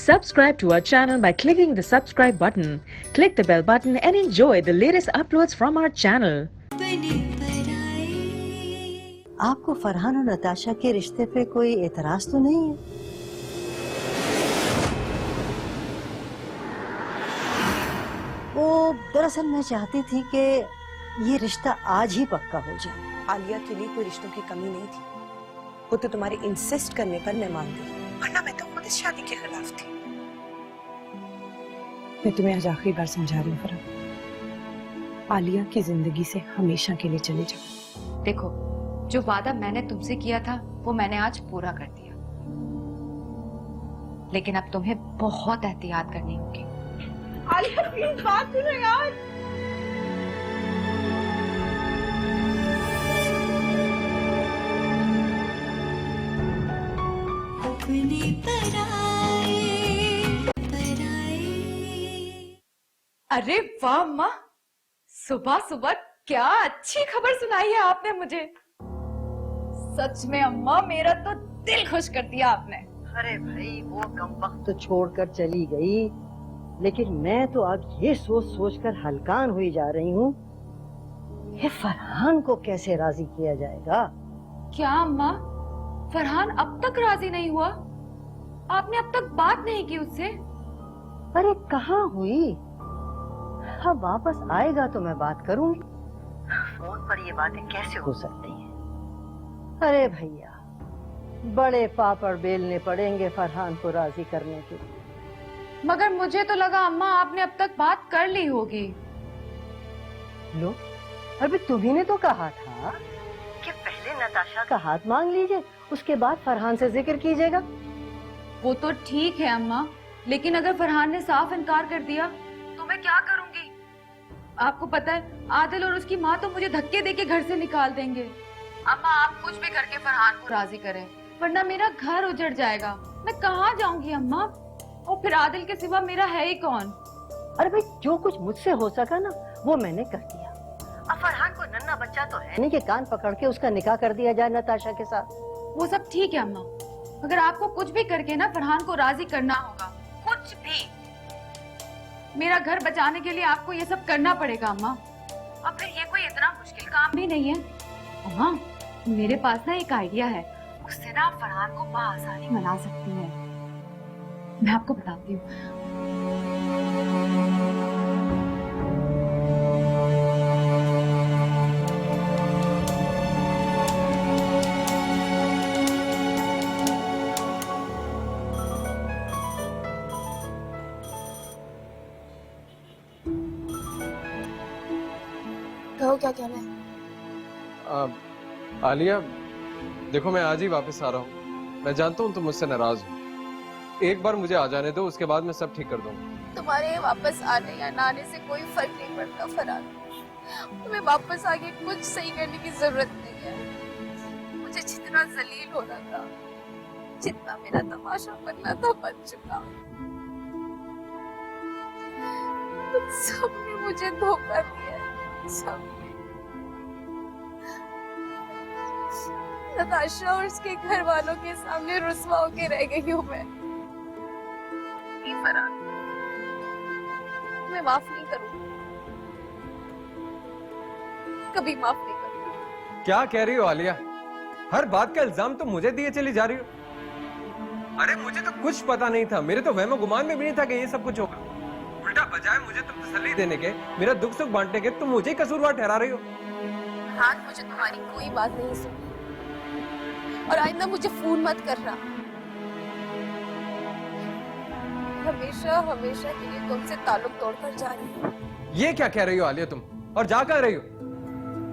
Subscribe to our channel by clicking the subscribe button. Click the bell button and enjoy the latest uploads from our channel. आपको फरहान और नताशा के रिश्ते पे कोई एतराज तो नहीं है? वो दरअसल मैं चाहती थी कि ये रिश्ता आज ही पक्का हो जाए। आलिया के लिए कोई रिश्तों की कमी नहीं थी, वो तो तुम्हारे इंसिस्ट करने पर मैं मान गई, वरना मैं तो खुद इस शादी के खिलाफ थी। मैं तुम्हें आज आखिरी बार समझा रही हूँ फरहान, आलिया की जिंदगी से हमेशा के लिए चले जाओ। देखो, जो वादा मैंने तुमसे किया था वो मैंने आज पूरा कर दिया, लेकिन अब तुम्हें बहुत एहतियात करनी होगी। आलिया प्लीज बात सुनो यार। अरे वाह अम्मा, सुबह सुबह क्या अच्छी खबर सुनाई है आपने मुझे। सच में अम्मा, मेरा तो दिल खुश कर दिया आपने। अरे भाई, वो कमबख्त तो छोड़कर चली गई, लेकिन मैं तो अब ये सोच सोच कर हलकान हुई जा रही हूँ कि फरहान को कैसे राजी किया जाएगा। क्या अम्मा, फरहान अब तक राजी नहीं हुआ? आपने अब तक बात नहीं की उससे? अरे कहाँ हुई, हाँ वापस आएगा तो मैं बात करूंगी। फोन पर ये बातें कैसे हो सकती हैं? अरे भैया, बड़े पापड़ बेलने पड़ेंगे फरहान को राजी करने के लिए। मगर मुझे तो लगा अम्मा आपने अब तक बात कर ली होगी। लो, अभी तुम्ही ने तो कहा था कि पहले नताशा का हाथ मांग लीजिए, उसके बाद फरहान से जिक्र कीजिएगा। वो तो ठीक है अम्मा, लेकिन अगर फरहान ने साफ इनकार कर दिया तो मैं क्या करूंगी? आपको पता है, आदिल और उसकी माँ तो मुझे धक्के देके घर से निकाल देंगे। अम्मा, आप कुछ भी करके फरहान को राजी करें, वरना मेरा घर उजड़ जाएगा। मैं कहाँ जाऊंगी अम्मा? और फिर आदिल के सिवा मेरा है ही कौन? अरे भाई, जो कुछ मुझसे हो सका ना वो मैंने कर दिया। अब फरहान को नन्हा बच्चा तो है नहीं कि कान पकड़ के उसका निकाह कर दिया जाए नताशा के साथ। वो सब ठीक है अम्मा, अगर आपको कुछ भी करके ना फरहान को राजी करना होगा, कुछ भी, मेरा घर बचाने के लिए आपको ये सब करना पड़ेगा अम्मा। अब फिर ये कोई इतना मुश्किल काम भी नहीं है। अम्मा, मेरे पास ना एक आइडिया है, उससे ना आप फरहान को बआसानी मना सकती हैं। मैं आपको बताती हूँ। कहो क्या कहना है? आलिया, देखो मैं आज ही वापस आ रहा हूँ। मैं जानता हूँ तुम मुझसे नाराज हो, एक बार मुझे आ जाने दो, उसके बाद मैं सब ठीक कर दूंगा। तुम्हारे वापस आने या ना आने से कोई फर्क नहीं पड़ता फरहान। तुम्हें वापस आके कुछ सही करने की जरूरत नहीं है। मुझे जितना जलील होना था, जितना मेरा तमाशा बनना था, बन चुका। सबने मुझे धोखा दिया, सबने। नताशा और उसके घर वालों के सामने रुस्वा होके रह गई हूँ मैं। फरहान, मैं माफ नहीं करूंगी, कभी माफ नहीं करूंगी। क्या कह रही हो आलिया? हर बात का इल्जाम तुम मुझे दिए चली जा रही हो। अरे मुझे तो कुछ पता नहीं था, मेरे तो वहमो गुमान में भी नहीं था कि ये सब कुछ होगा। उल्टा बजाय मुझे तुम तसल्ली देने के, मेरा दुख सुख बांटने के, तुम मुझे कसूरवार ठहरा रही हो। हाँ, मुझे तुम्हारी कोई बात नहीं सुनी, और आइंदा मुझे फोन मत करना। हमेशा हमेशा के लिए तुमसे ताल्लुक तोड़कर जा रही हूँ। ये क्या कह रही हो आलिया तुम? और जा कर रही हो?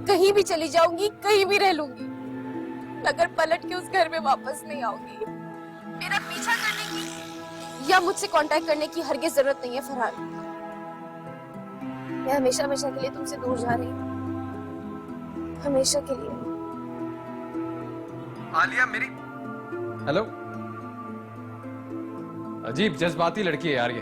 कहीं भी चली जाऊंगी, कहीं भी रह लूंगी, मगर पलट के उस घर में वापस नहीं आऊंगी। मेरा पीछा करने की या मुझसे कांटेक्ट करने की हरगिज़ जरूरत नहीं है फरहान। मैं हमेशा हमेशा के लिए तुमसे दूर जा रही हूँ, हमेशा के लिए। आलिया मेरी, हेलो, अजीब जज्बाती लड़की है यार ये।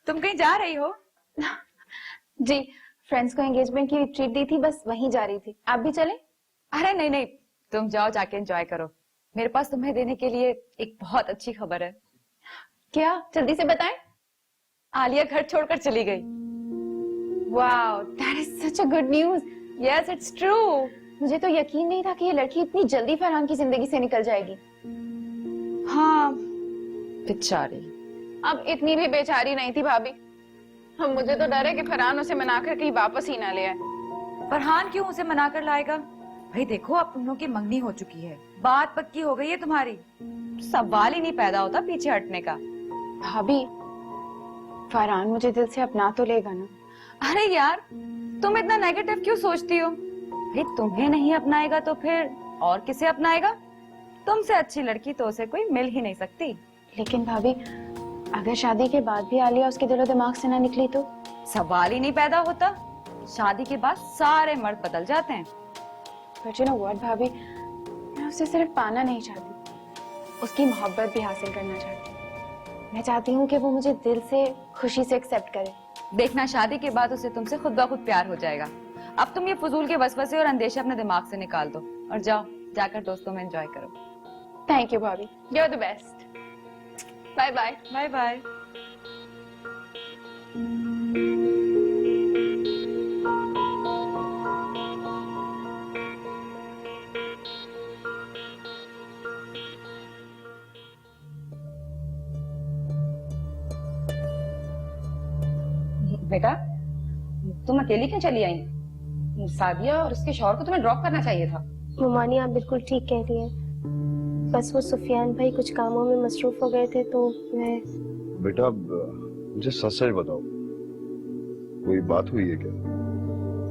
तुम कहीं जा रही हो? जी, फ्रेंड्स को एंगेजमेंट की ट्रीट दी थी, बस वहीं जा रही थी। आप भी चले? अरे नहीं नहीं, तुम जाओ, जाके एंजॉय करो। मेरे पास तुम्हें देने के लिए एक बहुत अच्छी खबर है। क्या? जल्दी से बताएं। आलिया घर छोड़कर चली गई। Wow, that is such a good news. Yes, it's true. मुझे तो यकीन नहीं था कि ये लड़की इतनी जल्दी फरहान की जिंदगी से निकल जाएगी। हाँ, बेचारी। अब इतनी भी बेचारी नहीं थी भाभी। हम मुझे तो डर है कि फरहान उसे मनाकर कहीं वापस ही ना ले आए। फरहान क्यों उसे मना कर लाएगा? भाई देखो, अब तुम लोग की मंगनी हो चुकी है, बात पक्की हो गई है तुम्हारी, सवाल ही नहीं पैदा होता पीछे हटने का। भाभी, फरहान मुझे दिल से अपना तो लेगा ना? अरे यार, तुम इतना नेगेटिव क्यों सोचती हो? भाई तुम्हें नहीं अपनाएगा तो फिर और किसे अपनाएगा? तुमसे अच्छी लड़की तो उसे कोई मिल ही नहीं सकती। लेकिन भाभी, अगर शादी के बाद भी आलिया उसके दिलो दिमाग से ना निकली तो? सवाल ही नहीं पैदा होता। शादी के बाद सारे मर्द बदल जाते हैं। But you know what, भाभी, मैं उसे सिर्फ पाना नहीं चाहती, उसकी मोहब्बत भी हासिल करना चाहती हूँ। मैं चाहती हूँ कि वो मुझे दिल से खुशी से एक्सेप्ट करे। देखना, शादी के बाद उसे तुमसे खुद ब खुद प्यार हो जाएगा। अब तुम ये फजूल के वसवसे और अंदेशे अपने दिमाग से निकाल दो और जाओ, जाकर दोस्तों में एंजॉय करो। थैंक यू भाभी, you are the best. Bye bye. Bye bye. बेटा, तुम अकेली क्यों चली आई? सादिया और उसके शौहर को तुम्हें ड्रॉप करना चाहिए था। मुमानी, आप बिल्कुल ठीक कह रही हैं। बस वो सुफियान भाई कुछ कामों में मसरूफ हो गए थे तो मैं। बेटा, मुझे सच सच बताओ, कोई बात हुई है क्या?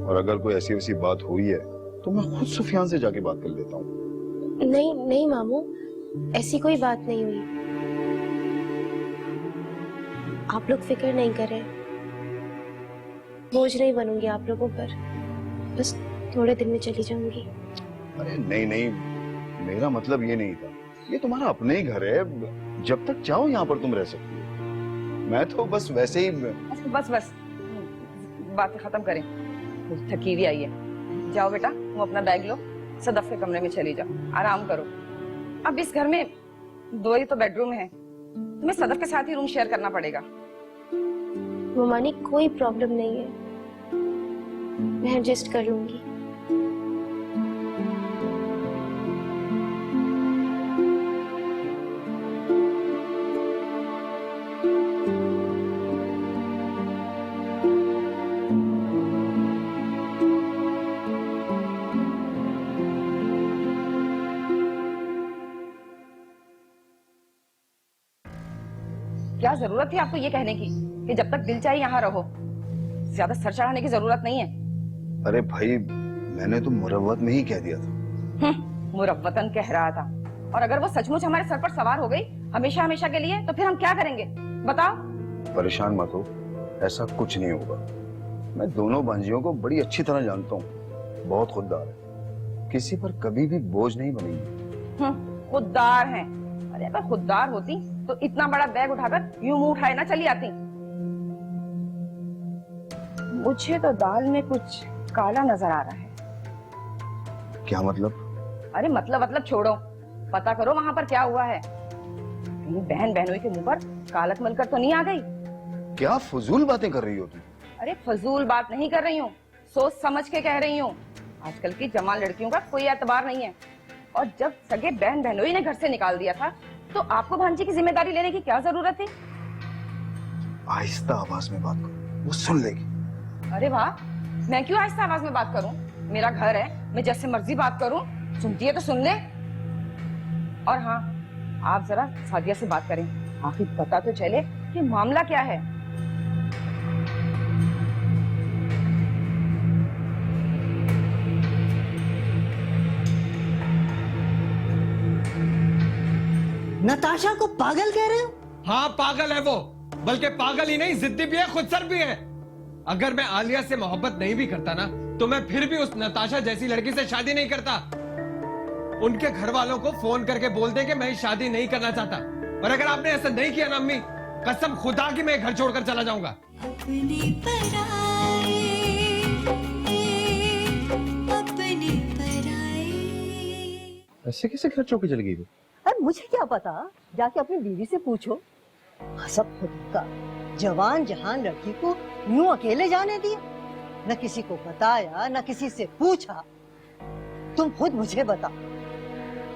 और अगर कोई ऐसी वैसी बात हुई है तो मैं खुद सुफियान से जाके बात कर लेता हूँ। नहीं नहीं मामू, ऐसी कोई बात नहीं हुई। आप लोग फिक्र नहीं करें, बोझ नहीं बनूंगी आप लोगों पर। बस थोड़े दिन में चली जाऊंगी। अरे नहीं नहीं, मेरा मतलब ये नहीं था। ये तुम्हारा अपने ही घर है, जब तक चाहो यहाँ पर तुम रह सकती हो। मैं तो बस वैसे ही। बस बस, बातें खत्म करें, थकी हुई आई है। जाओ बेटा, तुम अपना बैग लो, सदफ के कमरे में चली जाओ, आराम करो। अब इस घर में 2 ही तो बेडरूम है, तुम्हें सदफ के साथ ही रूम शेयर करना पड़ेगा। मुमानी, कोई प्रॉब्लम नहीं है, मैं एडजस्ट कर लूंगी। क्या जरूरत थी आपको ये कहने की कि जब तक दिल चाहे यहाँ रहो? ज्यादा सर चढ़ाने की जरूरत नहीं है। अरे भाई, मैंने तो मुरव्वत में ही कह दिया था। मुरव्वतन कह रहा था, और अगर वो सचमुच हमारे सर पर सवार हो गई हमेशा हमेशा के लिए, तो फिर हम क्या करेंगे बताओ? परेशान मत हो, ऐसा कुछ नहीं होगा। मैं दोनों भांजियों को बड़ी अच्छी तरह जानता हूँ, बहुत खुददार है, किसी पर कभी भी बोझ नहीं बनेगी। खुददार हैं। अरे अगर खुददार होती तो इतना बड़ा बैग उठाकर यूं मुंह उठाए ना चली आती। मुझे तो दाल में कुछ काला नजर आ रहा है। क्या मतलब? अरे मतलब छोड़ो, पता करो वहां पर क्या हुआ है। कहीं बहन बहनोई के मुंह पर कालक मलकर तो नहीं आ गई? क्या फजूल बातें कर रही हो तुम? अरे फजूल बात नहीं कर रही हूँ, सोच समझ के कह रही हूँ। आजकल की जवान लड़कियों का कोई एतबार नहीं है, और जब सगे बहन बहनोई ने घर से निकाल दिया था तो आपको भांजी की जिम्मेदारी लेने की क्या जरूरत थी? आहिस्ता आवाज में बात करो, वो सुन लेगी। अरे वाह, मैं क्यों आहिस्ता आवाज में बात करूं? मेरा घर है, मैं जैसे मर्जी बात करूं। सुनती है तो सुन ले। और हाँ, आप जरा सादिया से बात करें, आखिर पता तो चले कि मामला क्या है। नताशा को पागल कह रहे हो? हाँ, पागल है वो, बल्कि पागल ही नहीं, जिद्दी भी है, खुदसर भी है। अगर मैं आलिया से मोहब्बत नहीं भी करता ना, तो मैं फिर भी उस नताशा जैसी लड़की से शादी नहीं करता। उनके घर वालों को फोन करके बोल दे कि मैं शादी नहीं करना चाहता। और अगर आपने ऐसा नहीं किया ना अम्मी, कसम खुदा की मैं घर छोड़कर चला जाऊंगा। अपनी पराई, अपनी पराई। ऐसे कैसे घर छोड़ के चली गई वो? अरे मुझे क्या पता, जाके अपनी बीवी से पूछो। हसब खुद का जवान जहान लड़की को यूं अकेले जाने दिया, न किसी को बताया न किसी से पूछा। तुम खुद मुझे बताओ,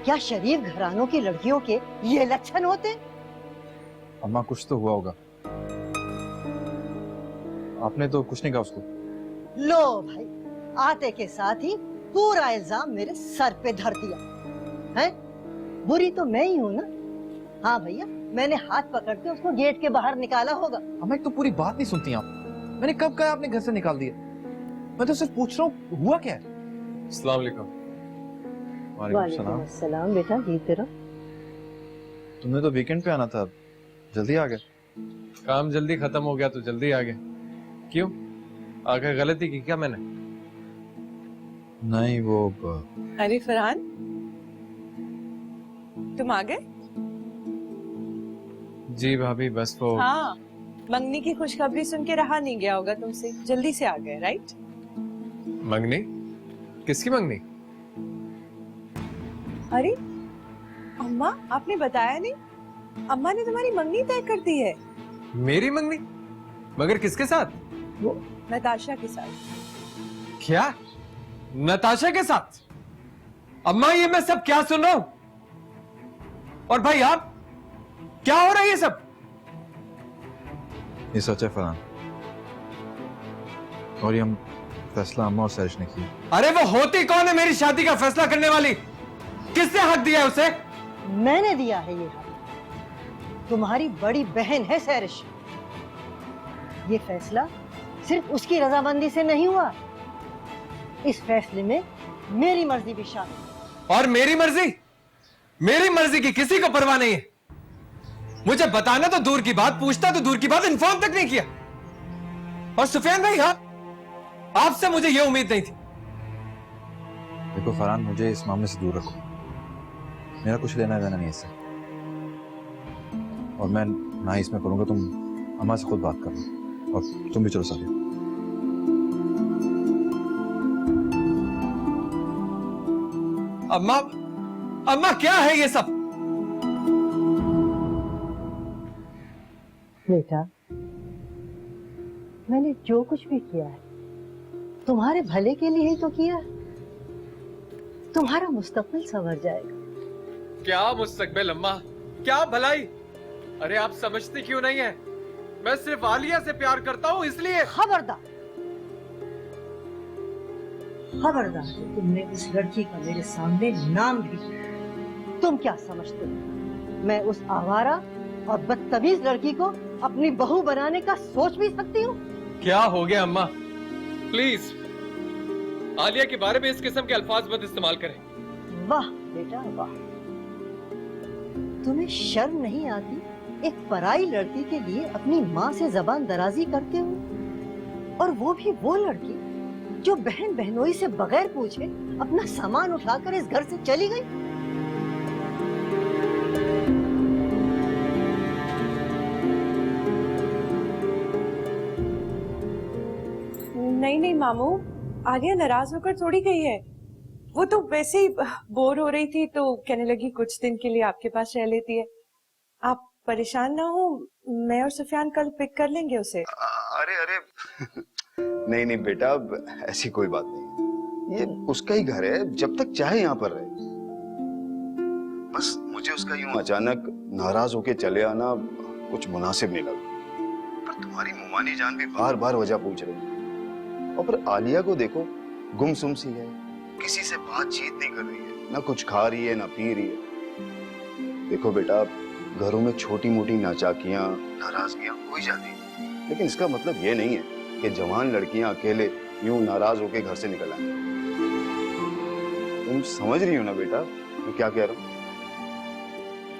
क्या शरीफ घरानों की लड़कियों के ये लक्षण होते? अम्मा कुछ तो हुआ होगा, आपने तो कुछ नहीं कहा उसको। लो भाई, आते के साथ ही पूरा इल्जाम मेरे सर पे धर दिया है। बुरी तो मैं ही हूँ ना। हाँ भैया, मैंने हाथ पकड़ के उसको गेट के बाहर निकाला होगा। अम्मा एक तो पूरी बात नहीं सुनती आप। मैंने कब कहा आपने घर से निकाल दिया? मैं तो सिर्फ पूछ रहा हूँ हुआ क्या है। अस्सलाम वालेकुम। वालेकुम अस्सलाम। बेटा जीते रहो। तुमने तो वीकेंड पे आना था, जल्दी आ गए। काम जल्दी खत्म हो गया तो जल्दी आ गए। क्यों, आगे गलती की क्या मैंने? नहीं वो अरे फरहान, तुम आ गए? जी भाभी, बस वो हाँ, मंगनी की खुशखबरी सुन के रहा नहीं गया होगा तुमसे, जल्दी से आ गए, राइट? मंगनी? किसकी मंगनी? अरे अम्मा, आपने बताया नहीं? अम्मा ने तुम्हारी मंगनी तय कर दी है। मेरी मंगनी? मगर किसके साथ? वो नताशा के साथ। क्या? नताशा के साथ? अम्मा ये मैं सब क्या सुन रहा हूं? और भाई आप, क्या हो रहा है ये सब? ये सच है फरहान, और ये हम फैसला अम्मा और सरिश ने किया। अरे वो होती कौन है मेरी शादी का फैसला करने वाली? किसने हक दिया है उसे? मैंने दिया है ये हक। तुम्हारी बड़ी बहन है सैरिश। ये फैसला सिर्फ उसकी रजामंदी से नहीं हुआ, इस फैसले में मेरी मर्जी भी शामिल। और मेरी मर्जी? मेरी मर्जी की किसी को परवाह नहीं है। मुझे बताना तो दूर की बात, पूछता तो दूर की बात, इन्फॉर्म तक नहीं किया। और सुफियान भाई, हाँ, आपसे मुझे यह उम्मीद नहीं थी। देखो फरहान, मुझे इस मामले से दूर रखो, मेरा कुछ लेना देना नहीं इससे, और मैं ना ही इसमें करूंगा। तुम अम्मा से खुद बात करना, और तुम भी चलो साथ। अम्मा, अम्मा क्या है ये सब? बेटा, मैंने जो कुछ भी किया है तुम्हारे भले के लिए ही तो किया है। तुम्हारा मुस्तकबिल संवर जाएगा। क्या मुस्तकबिल अम्मा, क्या भलाई? अरे आप समझती क्यों नहीं है? मैं सिर्फ आलिया से प्यार करता हूँ, इसलिए। खबरदार, खबरदार, तुमने उस लड़की का मेरे सामने नाम भी लिया। तुम क्या समझते हो मैं उस आवारा और बदतमीज लड़की को अपनी बहू बनाने का सोच भी सकती हूँ? क्या हो गया अम्मा? प्लीज आलिया के बारे में इस किस्म के अल्फाज मत इस्तेमाल करें। वाह बेटा वाह, तुम्हें शर्म नहीं आती एक पराई लड़की के लिए अपनी माँ से जबान दराजी करते हो? और वो भी वो लड़की जो बहन बहनोई से बगैर पूछे अपना सामान उठाकर इस घर से चली गई। नहीं नहीं मामू, आलिया नाराज होकर थोड़ी गई है। वो तो वैसे ही बोर हो रही थी तो कहने लगी कुछ दिन के लिए आपके पास रह लेती है। आप परेशान ना हो, मैं और सुफियान कल पिक कर लेंगे उसे। अरे अरे नहीं नहीं बेटा, ऐसी कोई बात नहीं। ये उसका ही घर है, जब तक चाहे यहाँ पर रहे। बस मुझे उसका यूं अचानक नाराज होके चले आना कुछ मुनासिब नहीं लगा। पर तुम्हारी मुमानी जान भी बार बार वजह पूछ रही है। और फिर आलिया को देखो, गुमसुम सी है, किसी से बातचीत नहीं कर रही है, ना कुछ खा रही है ना पी रही है। देखो बेटा, घरों में छोटी मोटी नाचाकियां, नाराजगियां हो ही जाती हैं, लेकिन इसका मतलब ये नहीं है कि जवान लड़कियां अकेले यूं नाराज होकर घर से निकल आए। तुम समझ रही हो ना बेटा मैं क्या कह रहा हूँ?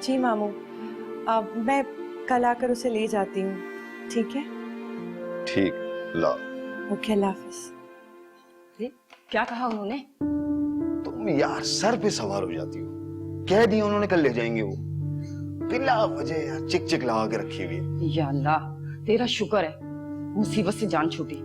जी मामू, अब मैं कल आकर उसे ले जाती हूँ, ठीक है? ठीक, ला। ओके, अल्लाह हाफिज। क्या कहा उन्होंने? तुम यार सर पे सवार हो जाती हो। कह दिया उन्होंने कल ले जाएंगे वो। बिला वजह यार चिक चिक लगा के रखी हुई है। या अल्लाह, तेरा शुक्र है मुसीबत से जान छूटी।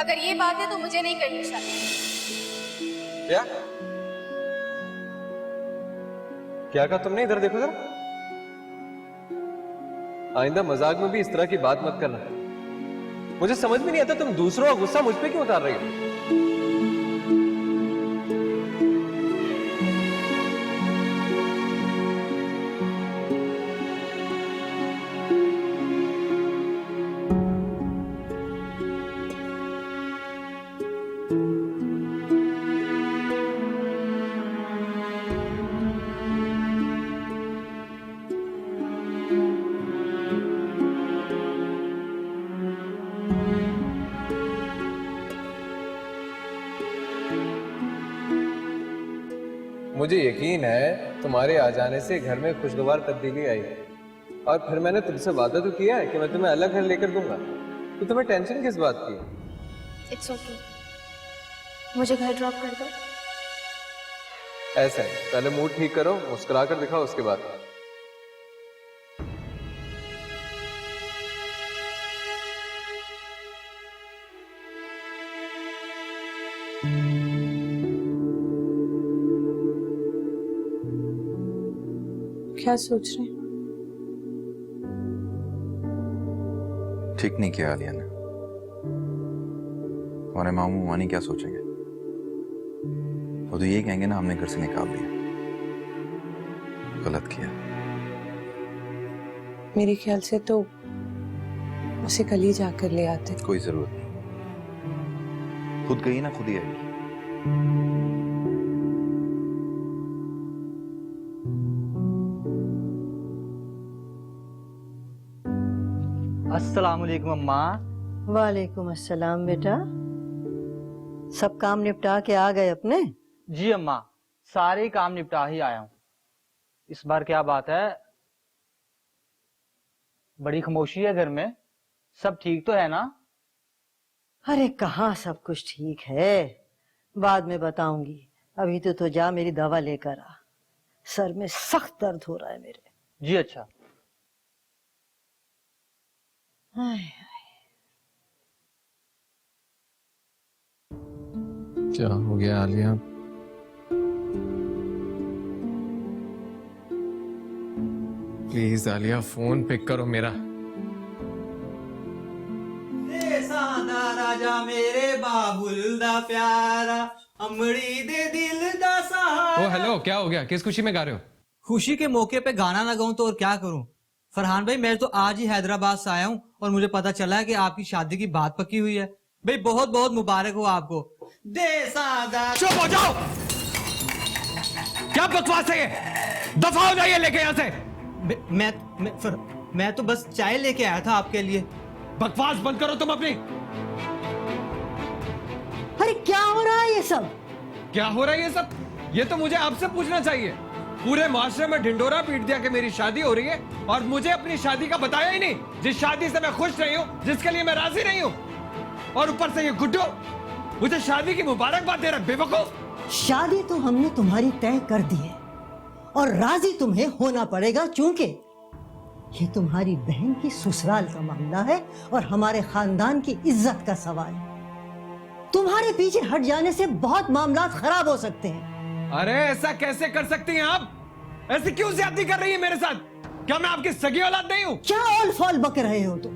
अगर ये बात है तो मुझे नहीं करनी शादी। क्या कहा तुमने? इधर देखो जरा। आइंदा मजाक में भी इस तरह की बात मत करना। मुझे समझ में नहीं आता तुम दूसरों का गुस्सा मुझ पे क्यों उतार रही हो। मुझे यकीन है तुम्हारे आ जाने से घर में खुशगवार तब्दीली आई है, और फिर मैंने तुमसे वादा तो किया है कि मैं तुम्हें अलग घर लेकर दूंगा, तो तुम्हें टेंशन किस बात की? इट्स ओके, मुझे घर ड्रॉप कर दो। ऐसा है, पहले मूड ठीक करो, मुस्कुरा कर दिखाओ, उसके बाद। क्या सोच रहे हैं? ठीक नहीं किया आलिया ने। हमारे मामू मानी क्या सोचेंगे? वो तो ये कहेंगे ना हमने घर से निकाल दिया। गलत किया। मेरे ख्याल से तो उसे कल ही जाकर ले आते। कोई जरूरत नहीं, खुद गई ना खुद ही आएगी। अस्सलामुअलैकुम अम्मा। वालेकुम अस्सलाम बेटा, सब काम निपटा के आ गए अपने? जी अम्मा, सारे काम निपटा ही आया हूँ। इस बार क्या बात है, बड़ी खामोशी है घर में, सब ठीक तो है ना? अरे कहाँ सब कुछ ठीक है, बाद में बताऊंगी। अभी तो जा मेरी दवा लेकर आ, सर में सख्त दर्द हो रहा है मेरे। जी अच्छा। क्या हो गया Alia? Please Alia phone pick करो मेरा। राजा मेरे बाबुल दा प्यारा, अमड़ी दे दिल दा सहारा। ओ हेलो, क्या हो गया? किस खुशी में गा रहे हो? खुशी के मौके पे गाना ना गाऊं तो और क्या करूं? फरहान भाई, मैं तो आज ही हैदराबाद से आया हूं और मुझे पता चला है कि आपकी शादी की बात पक्की हुई है। भाई बहुत बहुत मुबारक हो आपको। चुप हो जाओ! क्या बकवास है ये? दफा हो जाइए लेके यहाँ से। मैं तो बस चाय लेके आया था आपके लिए। बकवास बंद करो तुम अपनी। अरे क्या हो रहा है ये सब? क्या हो रहा है ये सब? ये तो मुझे आपसे पूछना चाहिए। पूरे माशरे में ढिंडोरा पीट दिया कि मेरी शादी हो रही है, और मुझे अपनी शादी का बताया ही नहीं, जिस शादी से मैं खुश नहीं हूँ, जिसके लिए मैं राजी नहीं हूँ। और ऊपर से ये गुड्डू मुझे शादी की मुबारकबाद दे रहा है, बेवकूफ। शादी तो हमने तुम्हारी तय कर दी है और राजी तुम्हें होना पड़ेगा, क्योंकि ये तुम्हारी बहन की ससुराल का मामला है और हमारे खानदान की इज्जत का सवाल है। तुम्हारे पीछे हट जाने से बहुत मामला खराब हो सकते हैं। अरे ऐसा कैसे कर सकती हैं आप? ऐसी क्यों ज्यादती कर रही है मेरे साथ? क्या मैं आपकी सगी औलाद नहीं हूँ? क्या ऑल फॉल बक रहे हो तुम?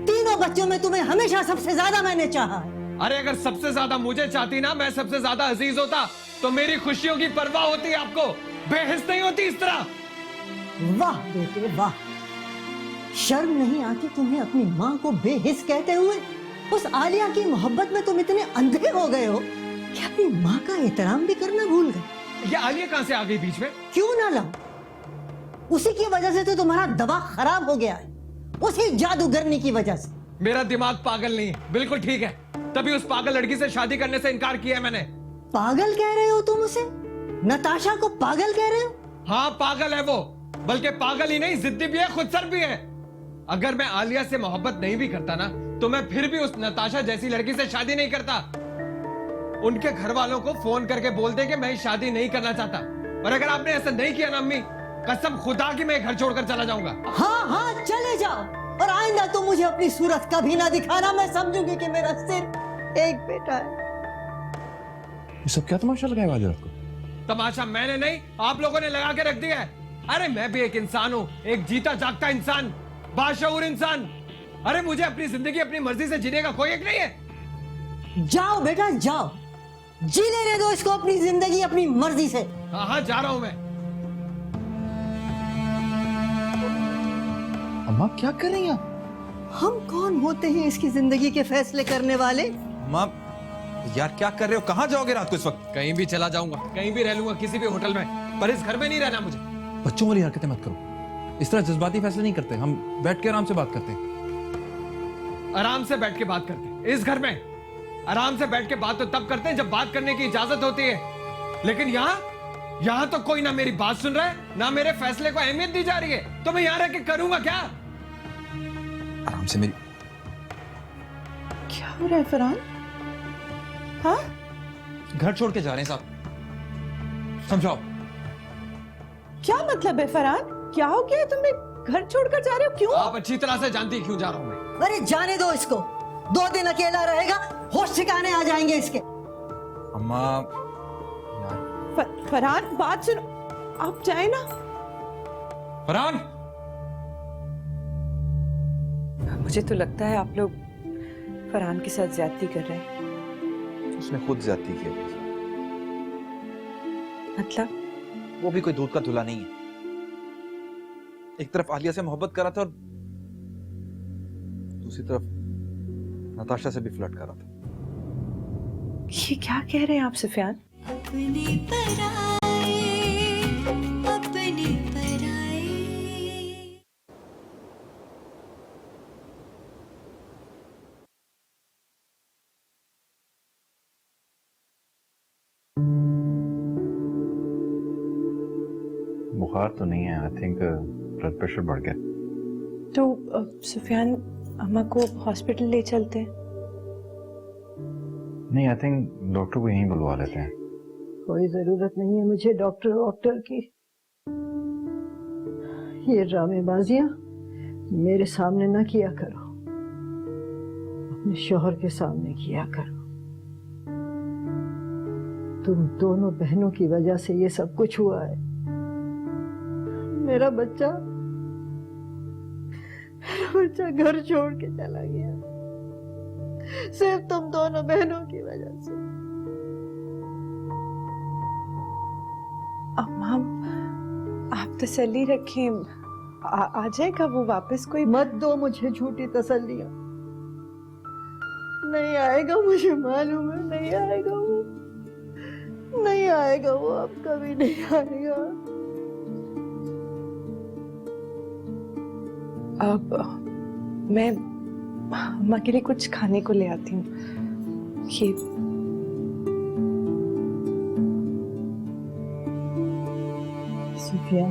तीनों बच्चों में तुम्हें हमेशा सबसे ज्यादा मैंने चाहा है। अरे अगर सबसे ज्यादा मुझे चाहती ना, मैं सबसे ज्यादा अजीज होता, तो मेरी खुशियों की परवाह होती आपको, बेहिस नहीं होती इस तरह। वाह बेटे वाह, शर्म नहीं आती तुम्हें अपनी माँ को बेहिस कहते हुए? उस आलिया की मोहब्बत में तुम इतने अंधे हो गए हो कि अपनी माँ का एहतराम भी करना भूल गए। ये आलिया कहाँ से आ गई बीच में? क्यों ना लाऊं? उसी की वजह से तो तुम्हारा दवा खराब हो गया है, उसी जादूगरनी की वजह से। मेरा दिमाग पागल नहीं है, बिल्कुल ठीक है। तभी उस पागल लड़की से शादी करने से इनकार किया है मैंने। पागल कह रहे हो तुम उसे? नताशा को पागल कह रहे हो? हाँ पागल है वो, बल्कि पागल ही नहीं, जिद्दी भी है, खुदसर भी है। अगर मैं आलिया से मोहब्बत नहीं भी करता ना, तो मैं फिर भी उस नताशा जैसी लड़की से शादी नहीं करता। उनके घर वालों को फोन करके बोल दे कि मैं शादी नहीं करना चाहता। और अगर आपने ऐसा नहीं किया ना अम्मी, कसम खुदा की मैं घर छोड़कर चला जाऊंगा। हाँ हाँ चले जाओ, और आइंदा तो मुझे अपनी सूरत कभी ना दिखाना। मैं समझूंगी कि मेरा सिर्फ एक बेटा है। ये सब क्या तमाशा लगाया वाले आपको? तमाशा मैंने नहीं, आप लोगों ने लगा के रख दिया है। अरे मैं भी एक इंसान हूँ, एक जीता जागता इंसान, बाशऊर इंसान। अरे मुझे अपनी जिंदगी अपनी मर्जी से जीने का कोई हक नहीं है। जाओ बेटा जाओ, जी लेने दो इसको अपनी जिंदगी अपनी मर्जी से। हाँ हाँ जा रहा हूं मैं। अम्मा क्या कर रही हैं आप? हम कौन होते हैं इसकी जिंदगी के फैसले करने वाले? अम्मा यार क्या कर रहे हो? कहाँ जाओगे रात को इस वक्त? कहीं भी चला जाऊंगा, कहीं भी रह लूंगा, किसी भी होटल में, पर इस घर में नहीं रहना मुझे। बच्चों वाली हरकतें मत करो, इस तरह जज्बाती फैसले नहीं करते। हम बैठ के आराम से बात करते हैं। आराम से बैठ के बात करते हैं इस घर में। आराम से बैठ के बात तो तब करते हैं जब बात करने की इजाजत होती है, लेकिन यहाँ तो कोई ना मेरी बात सुन रहा है, ना मेरे फैसले को अहमियत दी जा रही है। तो मैं यहाँ रह के करूंगा क्या? आराम से मेरी। क्या हो रहा है फरहान? हाँ घर छोड़ के जा रहे हैं साहब, समझाओ। क्या मतलब है फरहान? क्या हो गया तुम्हें? घर छोड़कर जा रहे हो? क्यों? आप अच्छी तरह से जानती है क्यों जा रहा हूं मैं। अरे जाने दो इसको, 2 दिन अकेला रहेगा, होश ठिकाने आ जाएंगे इसके। अम्मा फरहान बात सुनो, आप जाए ना। फरहान, मुझे तो लगता है आप लोग फरहान के साथ ज्यादती कर रहे हैं। उसने खुद ज्यादती की। मतलब? वो भी कोई दूध का धुला नहीं है। एक तरफ आलिया से मोहब्बत कर रहा था और दूसरी तरफ नताशा से भी फ्लर्ट कर रहा था। ये क्या कह रहे हैं आप सुफियान? अपने पराए, अपने पराए। बुखार तो नहीं है, आई थिंक ब्लड प्रेशर बढ़ गया। तो सुफियान अम्मा को हॉस्पिटल ले चलते हैं। नहीं, आई थिंक डॉक्टर को यहीं बुलवा लेते हैं। कोई जरूरत नहीं है मुझे डॉक्टर की। ये ड्रामेबाजियां मेरे सामने ना किया करो, अपने शौहर के सामने किया करो। तुम दोनों बहनों की वजह से ये सब कुछ हुआ है। मेरा बच्चा घर छोड़ के चला गया, सिर्फ तुम दोनों बहनों की वजह से। अम्मा आप तसल्ली रखें, आ जाएगा वो वापस। कोई मत दो मुझे झूठी तसल्लियां। नहीं आएगा, मुझे मालूम है नहीं आएगा वो, नहीं आएगा वो, अब कभी नहीं आएगा। अब मैं अम्मा के लिए कुछ खाने को ले आती हूँ। ये सुफिया,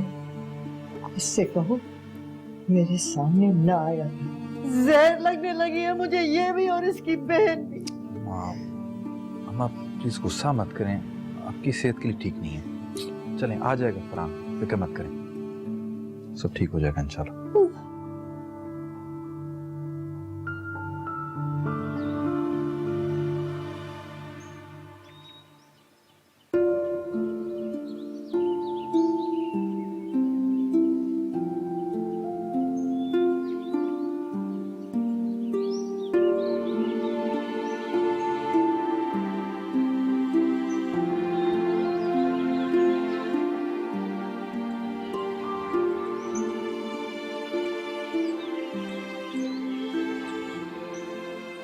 इससे कहो मेरे सामने ना आया। जहर लगने लगी है मुझे, ये भी और इसकी बहन भी। अम्मा प्लीज गुस्सा मत करें, आपकी सेहत के लिए ठीक नहीं है। चलें, आ जाएगा फरहान, फिक्र मत करें, सब ठीक हो जाएगा इंशाल्लाह।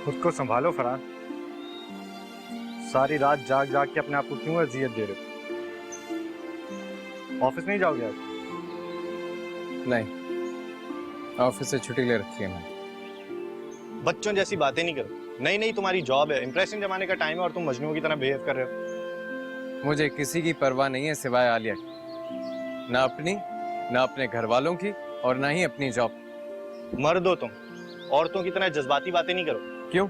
खुद को संभालो फरहान, सारी रात जाग जाग के अपने आप को क्यों अजियत दे रहे हो? ऑफिस नहीं जाओगे आज? नहीं, ऑफिस से छुट्टी ले रखी है मैंने। बच्चों जैसी बातें नहीं करो। नई नई तुम्हारी जॉब है, इंप्रेशन जमाने का टाइम है और तुम मजनू की तरह बिहेव कर रहे हो। मुझे किसी की परवाह नहीं है सिवाय आलिया की। ना अपनी, ना अपने घर वालों की और ना ही अपनी जॉब। मर्द हो तुम, औरतों की तरह जज्बाती बातें नहीं करो। क्यों?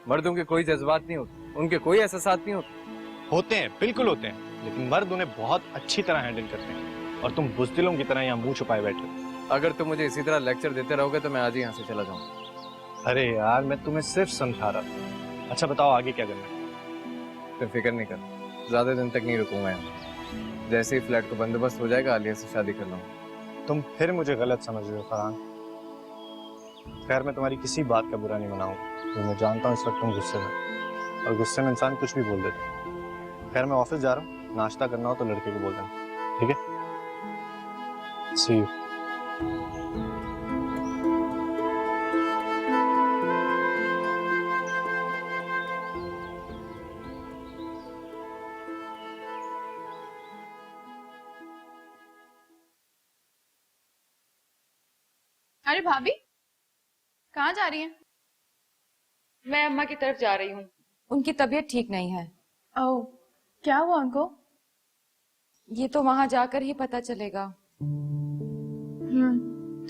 मर्दों के कोई जज्बात नहीं होते, उनके कोई एहसास नहीं होते। होते हैं, बिल्कुल होते हैं, लेकिन मर्द उन्हें बहुत अच्छी तरह हैंडल करते हैं और तुम बुज़दिलों की तरह यहाँ मुंह छुपाए बैठे हो। अगर तुम मुझे इसी तरह लेक्चर देते रहोगे तो मैं आज ही यहाँ से चला जाऊंगा। अरे यार, मैं तुम्हें सिर्फ समझा रहा था। अच्छा बताओ आगे क्या करना है? फिर फिक्र नहीं कर, ज्यादा दिन तक नहीं रुकूंगा यहाँ। जैसे ही फ्लैट को बंदोबस्त हो जाएगा आलिया से शादी कर लूंगा। तुम फिर मुझे गलत समझ रहे हो फरहान। खैर मैं तुम्हारी किसी बात का बुरा नहीं मनाऊंगा, तो मैं जानता हूँ इस वक्त तुम गुस्से में, और गुस्से में इंसान कुछ भी बोल देता है। खैर मैं ऑफिस जा रहा हूँ, नाश्ता करना हो तो लड़के को बोल देना, ठीक है? सी यू। अरे भाभी, कहाँ जा रही हैं? मैं अम्मा की तरफ जा रही हूँ, उनकी तबीयत ठीक नहीं है। ओह, क्या हुआ उनको? ये तो वहां जाकर ही पता चलेगा।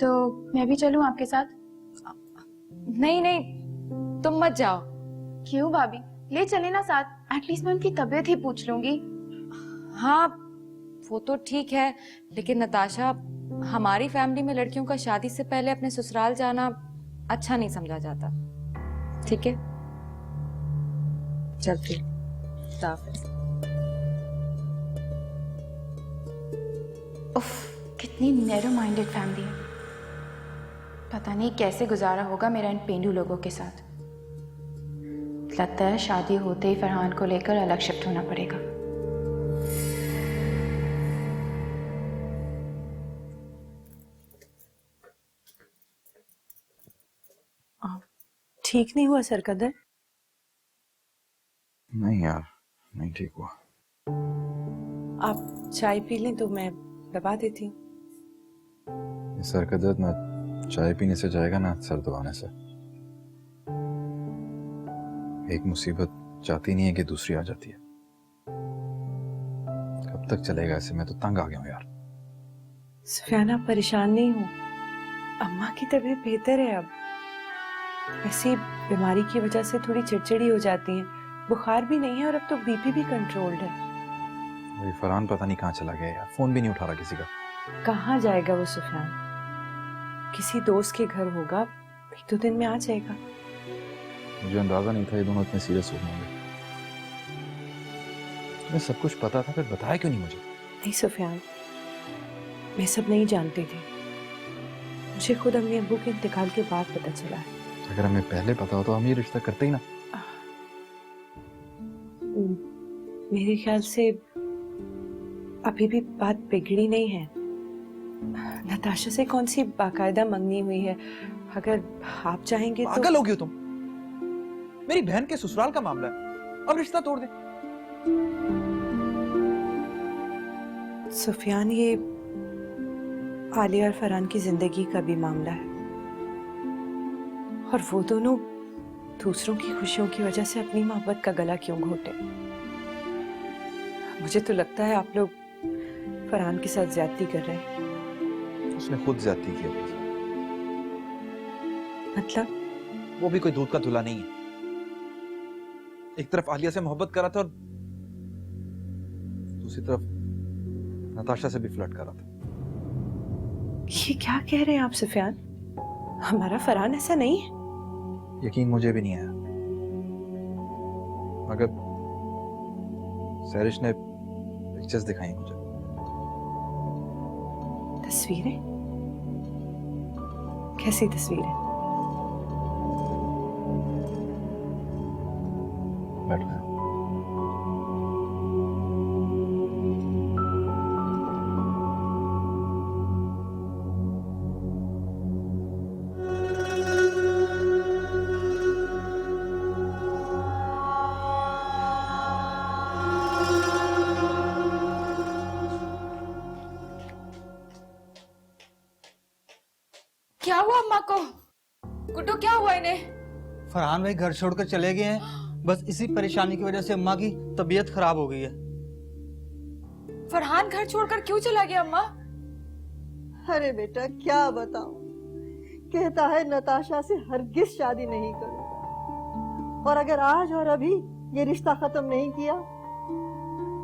तो मैं भी चलूं आपके साथ? नहीं नहीं, तुम मत जाओ। क्यों भाभी, ले चले ना साथ, एटलीस्ट मैं उनकी तबीयत ही पूछ लूंगी। हाँ वो तो ठीक है, लेकिन नताशा, हमारी फैमिली में लड़कियों का शादी से पहले अपने ससुराल जाना अच्छा नहीं समझा जाता। ठीक है, चलती। उफ, कितनी नैरो माइंडेड फैमिली है। पता नहीं कैसे गुजारा होगा मेरा इन पेंडू लोगों के साथ। लगता है शादी होते ही फरहान को लेकर अलग शिफ्ट होना पड़ेगा। ठीक नहीं हुआ सरकदर? नहीं यार, नहीं ठीक हुआ। आप चाय पी लें तो मैं दबा देती हूँ। ये सर का दर्द ना चाय पीने से जाएगा ना सर दबाने से। एक मुसीबत चाहती नहीं है कि दूसरी आ जाती है। कब तक चलेगा ऐसे? मैं तो तंग आ गया हूँ यार। सुफियाना, परेशान नहीं हूँ, अम्मा की तबीयत बेहतर है अब। ऐसी बीमारी की वजह से थोड़ी चिड़चिड़ी हो जाती है, बुखार भी नहीं है और अब तो बीपी भी कंट्रोल्ड है। अभी फरहान पता नहीं कहाँ चला गया यार, फोन भी नहीं उठा रहा किसी का। कहाँ जाएगा वो सुफियान? किसी दोस्त के घर होगा, एक दो दिन में आ जाएगा। मुझे अंदाजा नहीं था ये दोनों इतने सीरियस हो होंगे। तुम्हें सब कुछ पता था, फिर बताया क्यों नहीं मुझे? नहीं सुफियान, मैं सब नहीं जानती थी, मुझे खुद अम्मी अब्बू के इंतकाल के बाद पता चला है। अगर हमें पहले पता हो तो हम ये रिश्ता करते ही ना। मेरे ख्याल से अभी भी बात बिगड़ी नहीं है। नताशा से कौन सी बाकायदा मंगनी हुई है, अगर आप चाहेंगे तो। पागल हो गई हो तुम? मेरी बहन के ससुराल का मामला है, अब रिश्ता तोड़ दे। सुफियान, ये आलिया और फरहान की जिंदगी का भी मामला है, और वो दोनों दूसरों की खुशियों की वजह से अपनी मोहब्बत का गला क्यों घोटे? मुझे तो लगता है आप लोग फरहान के साथ ज्यादती कर रहे हैं। उसने खुद ज्यादती की अपने साथ। मतलब? वो भी कोई दूध का धुला नहीं है। एक तरफ आलिया से मोहब्बत कर रहा था और दूसरी तरफ नताशा से भी फ्लर्ट कर रहा था। ये क्या कह रहे हैं आप सुफियान? हमारा फरहान ऐसा नहीं है। यकीन मुझे भी नहीं आया, मगर सैरिश ने पिक्चर्स दिखाई मुझे। तस्वीरें? कैसी तस्वीरें? बैठना। क्या हुआ अम्मा को? गुड्डू क्या हुआ इन्हें? फरहान भाई घर छोड़कर चले गए हैं। बस इसी परेशानी की वजह से अम्मा की तबीयत खराब हो गई है। फरहान घर छोड़कर क्यों चला गया अम्मा? अरे बेटा क्या बताऊं, कहता है नताशा से हरगिज शादी नहीं करूंगा, और अगर आज और अभी ये रिश्ता खत्म नहीं किया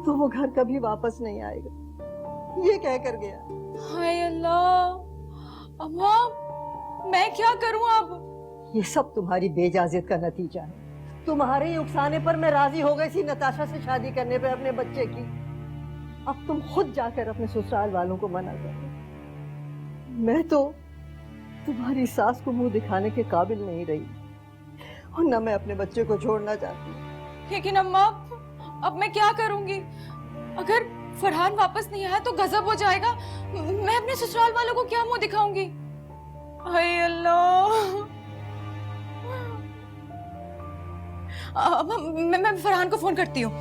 तो वो घर कभी वापस नहीं आएगा, ये कह कर गया। हाय अल्लाह, अम्मा मैं क्या करूं अब? ये सब तुम्हारी बेइजाजत का नतीजा है। तुम्हारे ही उकसाने पर मैं राजी हो गई थी नताशा से शादी करने पे अपने बच्चे की। अब तुम खुद जाकर अपने ससुराल वालों को मना करो। मैं तो तुम्हारी सास को मुंह दिखाने के काबिल नहीं रही, और न मैं अपने बच्चे को छोड़ना चाहती। लेकिन अम्मा अब मैं क्या करूंगी? अगर फरहान वापस नहीं आया तो गजब हो जाएगा। मैं अपने ससुराल वालों को क्या मुंह दिखाऊंगी? हाय अल्लाह। मैं फरहान को फोन करती हूँ।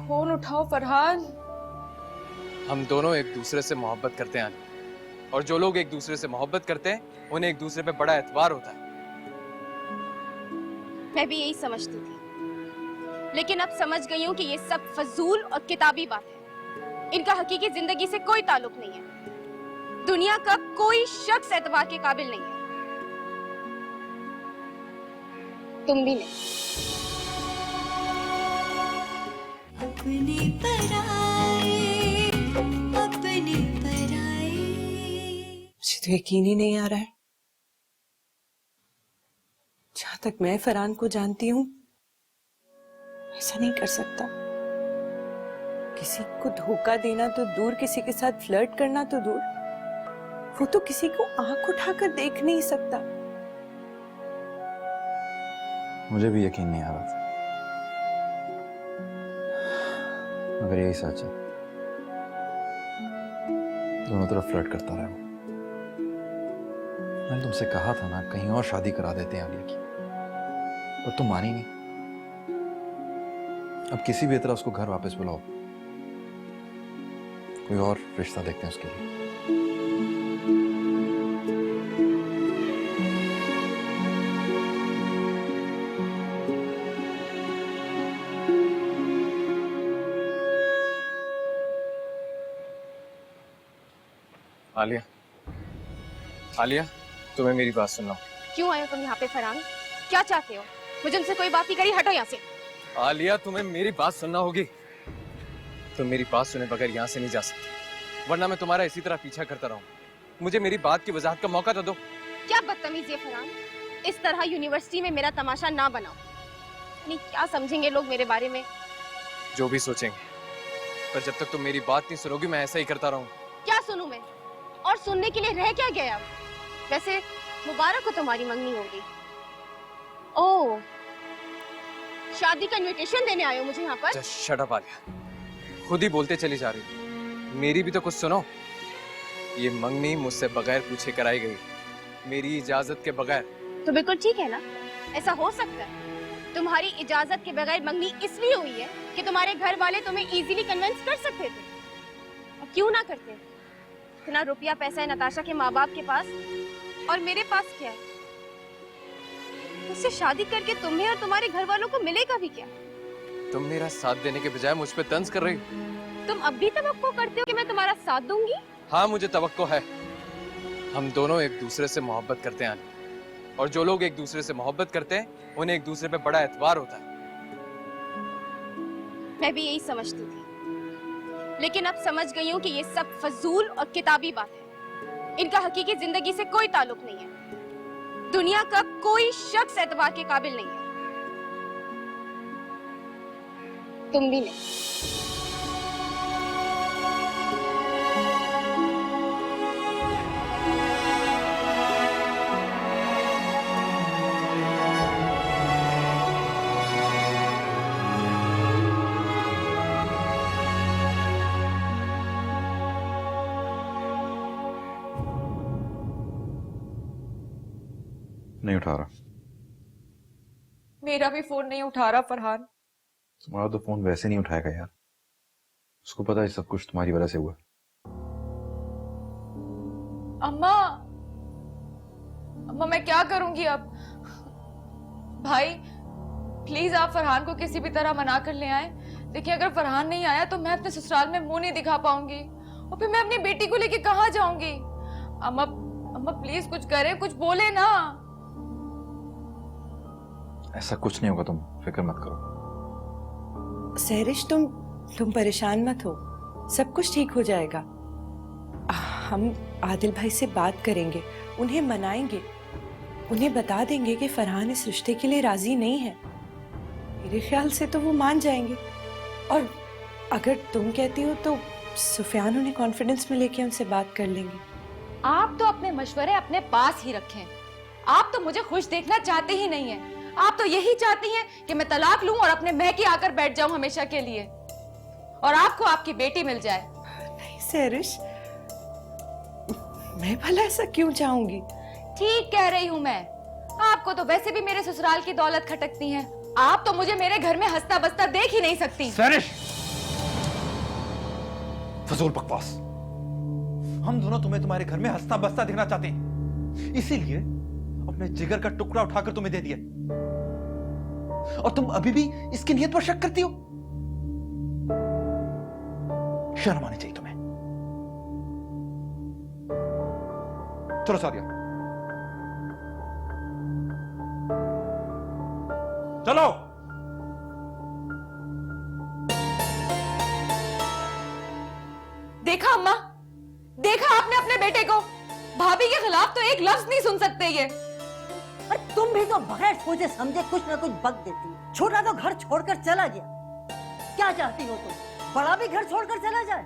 फोन उठाओ फरहान। हम दोनों एक दूसरे से मोहब्बत करते हैं और जो लोग एक दूसरे से मोहब्बत करते हैं उन्हें एक दूसरे पे बड़ा एतबार होता है। मैं भी यही समझती थी, लेकिन अब समझ गई हूँ कि ये सब फजूल और किताबी बात है। इनका हकीकी जिंदगी से कोई ताल्लुक नहीं है। दुनिया का कोई शख्स एतबार के काबिल नहीं है, तुम भी नहीं। अपने पराए, अपने पराए। मुझे तो यकीन ही नहीं आ रहा है। जहां तक मैं फरहान को जानती हूँ, ऐसा नहीं कर सकता। किसी को धोखा देना तो दूर, किसी के साथ फ्लर्ट करना तो दूर, वो तो किसी को आंख उठाकर देख नहीं सकता। मुझे भी यकीन नहीं आ रहा था, मगर यही सच है। दोनों तरफ फ्लर्ट करता रहा वो। मैंने तुमसे कहा था ना, कहीं और शादी करा देते हैं आलिया की, पर तुम मानी नहीं। अब किसी भी तरह उसको घर वापस बुलाओ, कोई और रिश्ता देखते हैं उसके लिए। आलिया, आलिया, तुम्हें मेरी बात सुनना। क्यों आए हो तुम यहाँ पे फरहान? क्या चाहते हो? मुझे उनसे कोई बात नहीं करी, हटो यहाँ से। आलिया, तुम्हें मेरी बात सुनना होगी। तुम मेरी बात सुने बगैर यहाँ से नहीं जा सकती, वरना मैं तुम्हारा इसी तरह पीछा करता रहूँ। मुझे मेरी बात की वजाहत का मौका तो दो। क्या बदतमीजी है फरहान, इस तरह यूनिवर्सिटी में मेरा तमाशा ना बनाओ। नहीं, क्या समझेंगे लोग मेरे बारे में? जो भी सोचेंगे, पर जब तक तुम मेरी बात नहीं सुनोगी मैं ऐसा ही करता रहूँ। क्या सुनूं मैं? और सुनने के लिए रह क्या गया अब? वैसे मुबारक हो तुम्हारी मंगनी होगी। ओह, शादी का इनविटेशन देने आए हो मुझे यहाँ पर? शट अप आलिया, खुद ही बोलते चली जा रही हो। मेरी भी तो कुछ सुनो। ये मंगनी मुझसे बगैर पूछे कराई गई, मेरी इजाजत के बगैर। तो बिल्कुल ठीक है ना, ऐसा हो सकता है। तुम्हारी इजाजत के बगैर मंगनी इसलिए हुई है कि तुम्हारे घर वाले तुम्हें इजीली कन्विंस कर सकते थे। और क्यों ना करते? इतना रुपया पैसा है नताशा के माँ बाप के पास, और मेरे पास क्या है? उससे शादी करके तुम्हें और तुम्हारे घर वालों को मिलेगा भी क्या? तुम मेरा साथ देने के बजाय मुझ पे तंज कर रही हो। तुम अब भी तवक्को करते हो कि मैं तुम्हारा साथ दूंगी? हाँ, मुझे तवक्को है। हम दोनों एक दूसरे से मोहब्बत करते हैं, और जो लोग एक दूसरे से मोहब्बत करते हैं उन्हें एक दूसरे पे बड़ा एतबार होता है। मैं भी यही समझती थी, लेकिन अब समझ गई हूँ कि ये सब फजूल और किताबी बात है। इनका हकीकी जिंदगी से कोई ताल्लुक नहीं है। दुनिया का कोई शख्स एतबार के काबिल नहीं है, तुम भी नहीं। नहीं उठा रहा। मेरा भी फोन नहीं उठा रहा फरहान। तुम्हारा तो फोन वैसे नहीं उठाएगा यार, उसको पता है सब कुछ तुम्हारी वजह से हुआ। अम्मा, अम्मा मैं क्या करूंगी अब? भाई प्लीज आप फरहान को किसी भी तरह मना कर ले आए। देखिए अगर फरहान नहीं आया तो मैं अपने ससुराल में मुंह नहीं दिखा पाऊंगी और फिर मैं अपनी बेटी को लेके कहाँ जाऊंगी? अम्मा, अम्मा प्लीज कुछ करे, कुछ बोले ना। ऐसा कुछ नहीं होगा, तुम फिक्र मत करो। सहरिश तुम परेशान मत हो, सब कुछ ठीक हो जाएगा। हम आदिल भाई से बात करेंगे, उन्हें मनाएंगे, उन्हें बता देंगे कि फरहान इस रिश्ते के लिए राजी नहीं है। मेरे ख्याल से तो वो मान जाएंगे। और अगर तुम कहती हो तो सुफियान उन्हें कॉन्फिडेंस में लेके उनसे बात कर लेंगे। आप तो अपने मशवरे अपने पास ही रखें। आप तो मुझे खुश देखना चाहते ही नहीं है। आप तो यही चाहती हैं कि मैं तलाक लूं और अपने महके आकर बैठ जाऊं हमेशा के लिए, और आपको आपकी बेटी मिल जाए। नहीं सहरिश, मैं भला ऐसा क्यों चाहूंगी? ठीक कह रही हूँ मैं। आपको तो वैसे भी मेरे ससुराल की दौलत खटकती है। आप तो मुझे मेरे घर में हंसता बसता देख ही नहीं सकती। सरिश, फजूल बकवास। हम दोनों तुम्हें तुम्हारे घर में हंसता बसता दिखना चाहते हैं, इसीलिए अपने जिगर का टुकड़ा उठाकर तुम्हें दे दिया, और तुम अभी भी इसकी नीयत पर शक करती हो। शर्म आनी चाहिए तुम्हें। चलो सादिया, चलो। देखा अम्मा, देखा आपने अपने बेटे को। भाभी के खिलाफ तो एक लफ्ज नहीं सुन सकते ये। पर तुम भी तो बगैर सोचे समझे कुछ ना कुछ बक देती हो। छोटा तो घर छोड़कर चला गया, क्या चाहती हो तुम? बड़ा भी घर छोड़कर चला जाए?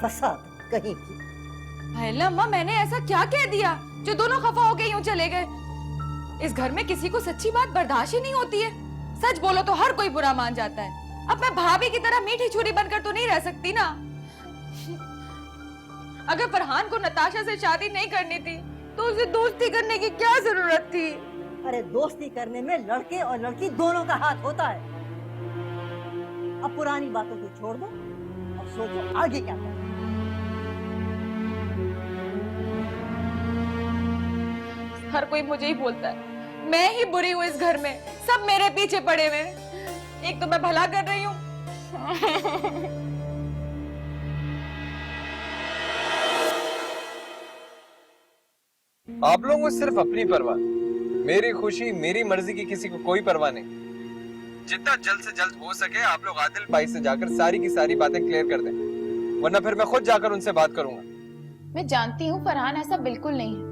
फसाद कहीं की। पहला अम्मा, मैंने ऐसा क्या कह दिया जो दोनों खफा हो गए यूं चले गए? इस घर में किसी को सच्ची बात बर्दाश्त ही नहीं होती है। सच बोलो तो हर कोई बुरा मान जाता है। अब मैं भाभी की तरह मीठी छुरी बनकर तो नहीं रह सकती ना। अगर फरहान को नताशा से शादी नहीं करनी थी तो उसे दोस्ती करने की क्या जरूरत थी? अरे दोस्ती करने में लड़के और लड़की दोनों का हाथ होता है। अब पुरानी बातों को छोड़ दो और सोचो आगे क्या करना। हर कोई मुझे ही बोलता है, मैं ही बुरी हूँ इस घर में, सब मेरे पीछे पड़े हुए। एक तो मैं भला कर रही हूँ। आप लोगों को सिर्फ अपनी परवाह, मेरी खुशी मेरी मर्जी की किसी को कोई परवाह नहीं। जितना जल्द से जल्द हो सके आप लोग आदिल भाई से जाकर सारी की सारी बातें क्लियर कर दें, वरना फिर मैं खुद जाकर उनसे बात करूंगा। मैं जानती हूँ फरहान ऐसा बिल्कुल नहीं है,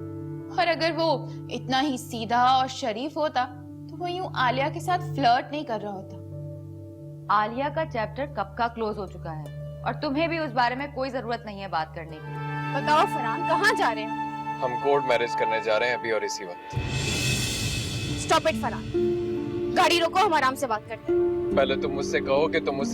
और अगर वो इतना ही सीधा और शरीफ होता तो वो यूं आलिया के साथ फ्लर्ट नहीं कर रहा होता। आलिया का चैप्टर कब का क्लोज हो चुका है, और तुम्हें भी उस बारे में कोई जरूरत नहीं है बात करने की। बताओ फरहान, कहाँ जा रहे हैं? हम कोर्ट मैरिज करने जा रहे हैं अभी और इसी वक्त। स्टॉप इट फरहान, गाड़ी रोको, हम आराम से बात करते हैं। पहले तुम मुझसे कहो कि तुम मुझसे